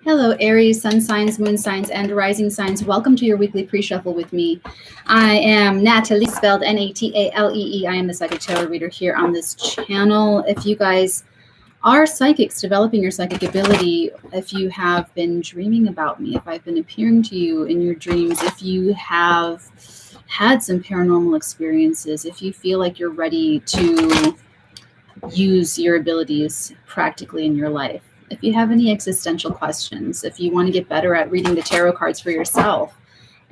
Hello, Aries, sun signs, moon signs, and rising signs. Welcome to your weekly pre-shuffle with me. I am Natalie, spelled Natalee. I am the Psychic Tarot Reader here on this channel. If you guys are psychics, developing your psychic ability, if you have been dreaming about me, if I've been appearing to you in your dreams, if you have had some paranormal experiences, if you feel like you're ready to use your abilities practically in your life, if you have any existential questions, if you want to get better at reading the tarot cards for yourself,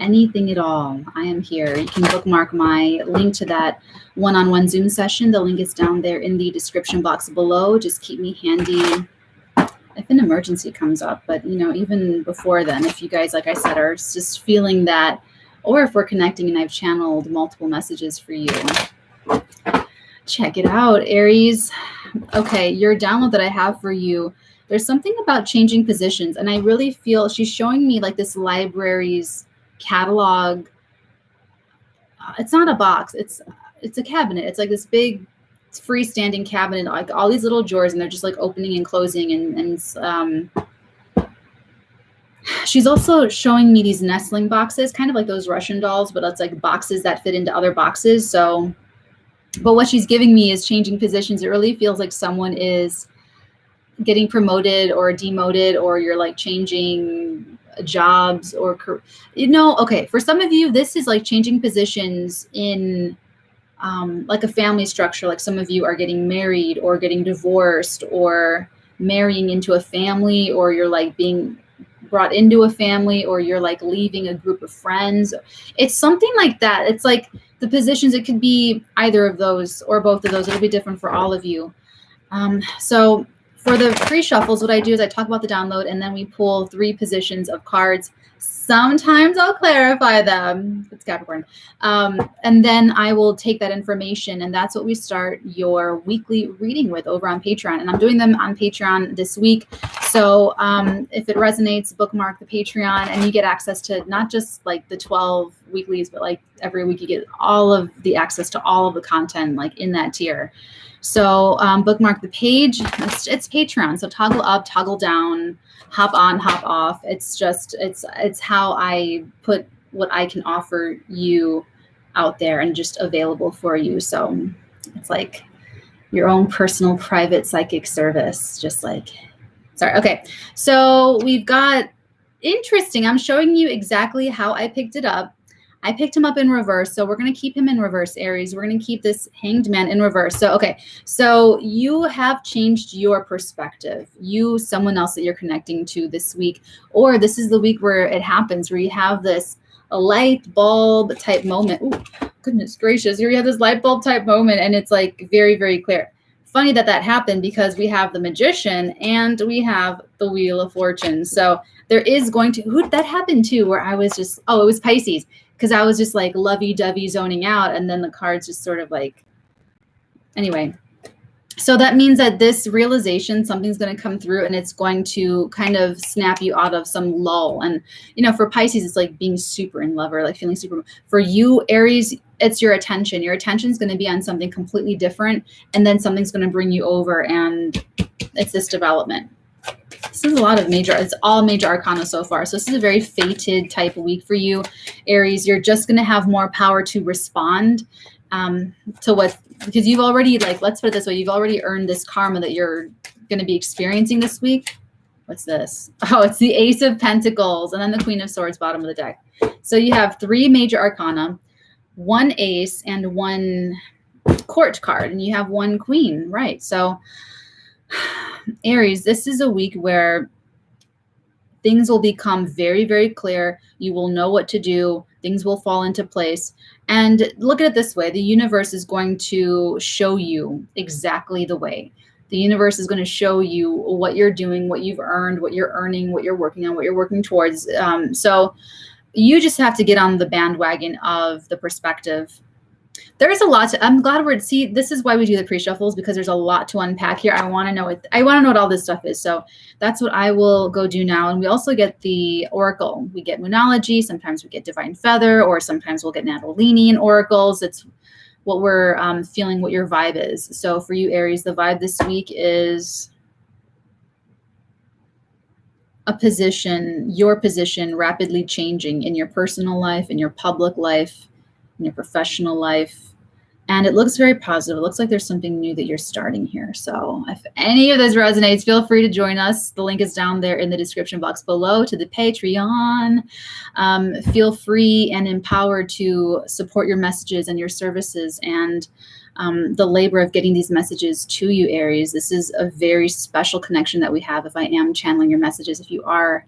anything at all, I am here. You can bookmark my link to that one-on-one Zoom session. The link is down there in the description box below. Just keep me handy if an emergency comes up. But, even before then, if you guys, like I said, are just feeling that, or if we're connecting and I've channeled multiple messages for you, check it out, Aries. Okay, your download that I have for you, there's something about changing positions, and I really feel she's showing me like this library's catalog. It's not a box, it's a cabinet. It's like this big freestanding cabinet, like all these little drawers, and they're just like opening and closing, and she's also showing me these nestling boxes, kind of like those Russian dolls, but it's like boxes that fit into other boxes. But what she's giving me is changing positions. It really feels like someone is getting promoted or demoted, or you're like changing jobs or, okay. For some of you, this is like changing positions in like a family structure. Like some of you are getting married or getting divorced or marrying into a family, or you're like being brought into a family, or you're like leaving a group of friends. It's something like that. It's like the positions, it could be either of those or both of those. It'll be different for all of you. So for the pre-shuffles, what I do is I talk about the download, and then we pull 3 positions of cards. Sometimes I'll clarify them. It's Capricorn. And then I will take that information, and that's what we start your weekly reading with over on Patreon. And I'm doing them on Patreon this week. So if it resonates, bookmark the Patreon, and you get access to not just like the 12 weeklies, but like every week you get all of the access to all of the content like in that tier. So bookmark the page. It's Patreon. So toggle up, toggle down, hop on, hop off. It's how I put what I can offer you out there and just available for you. So it's like your own personal private psychic service, sorry. Okay. So we've got interesting. I'm showing you exactly how I picked it up. I picked him up in reverse, so we're going to keep him in reverse, Aries. We're going to keep this Hanged Man in reverse. So, okay, so you have changed your perspective. Someone else that you're connecting to this week, or this is the week where it happens, where you have this light bulb type moment. Ooh, goodness gracious. Here you have this light bulb type moment, and it's like very, very clear. Funny that happened, because we have the Magician and we have the Wheel of Fortune. So there is going to, that happened too, where I was just, it was Pisces. Because I was just like lovey-dovey zoning out, and then the cards just sort of like, anyway. So that means that this realization, something's going to come through, and it's going to kind of snap you out of some lull. And, for Pisces, it's like being super in love, or like feeling super. For you, Aries, it's your attention. Your attention is going to be on something completely different, and then something's going to bring you over, and it's this development. This is a lot of it's all major arcana so far. So this is a very fated type of week for you, Aries. You're just going to have more power to respond to what, because you've already, let's put it this way, you've already earned this karma that you're going to be experiencing this week. What's this? Oh, it's the Ace of Pentacles, and then the Queen of Swords, bottom of the deck. So you have 3 major arcana, 1 ace, and 1 court card, and you have 1 queen, right? So Aries, this is a week where things will become very, very clear. You will know what to do. Things will fall into place. And look at it this way. The universe is going to show you exactly the way. The universe is going to show you what you're doing, what you've earned, what you're earning, what you're working on, what you're working towards. So you just have to get on the bandwagon of the perspective. There is a lot I'm glad this is why we do the pre-shuffles, because there's a lot to unpack here. I want to know what all this stuff is. So that's what I will go do now. And we also get the Oracle. We get Moonology. Sometimes we get Divine Feather, or sometimes we'll get Natalinian Oracles. It's what we're feeling, what your vibe is. So for you, Aries, the vibe this week is a position, your position rapidly changing in your personal life, in your public life, in your professional life. And it looks very positive. It looks like there's something new that you're starting here. So if any of this resonates, feel free to join us. The link is down there in the description box below to the Patreon. Feel free and empowered to support your messages and your services and the labor of getting these messages to you, Aries. This is a very special connection that we have if I am channeling your messages, if you are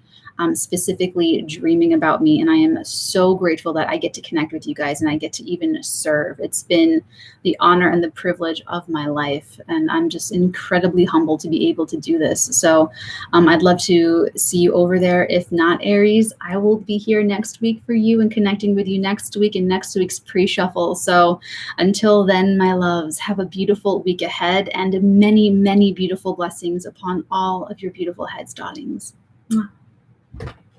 specifically dreaming about me. And I am so grateful that I get to connect with you guys and I get to even serve. It's been the honor and the privilege of my life. And I'm just incredibly humbled to be able to do this. So I'd love to see you over there. If not, Aries, I will be here next week for you and connecting with you next week in next week's pre-shuffle. So until then, my loves, have a beautiful week ahead and many, many beautiful blessings upon all of your beautiful heads, darlings. Mwah.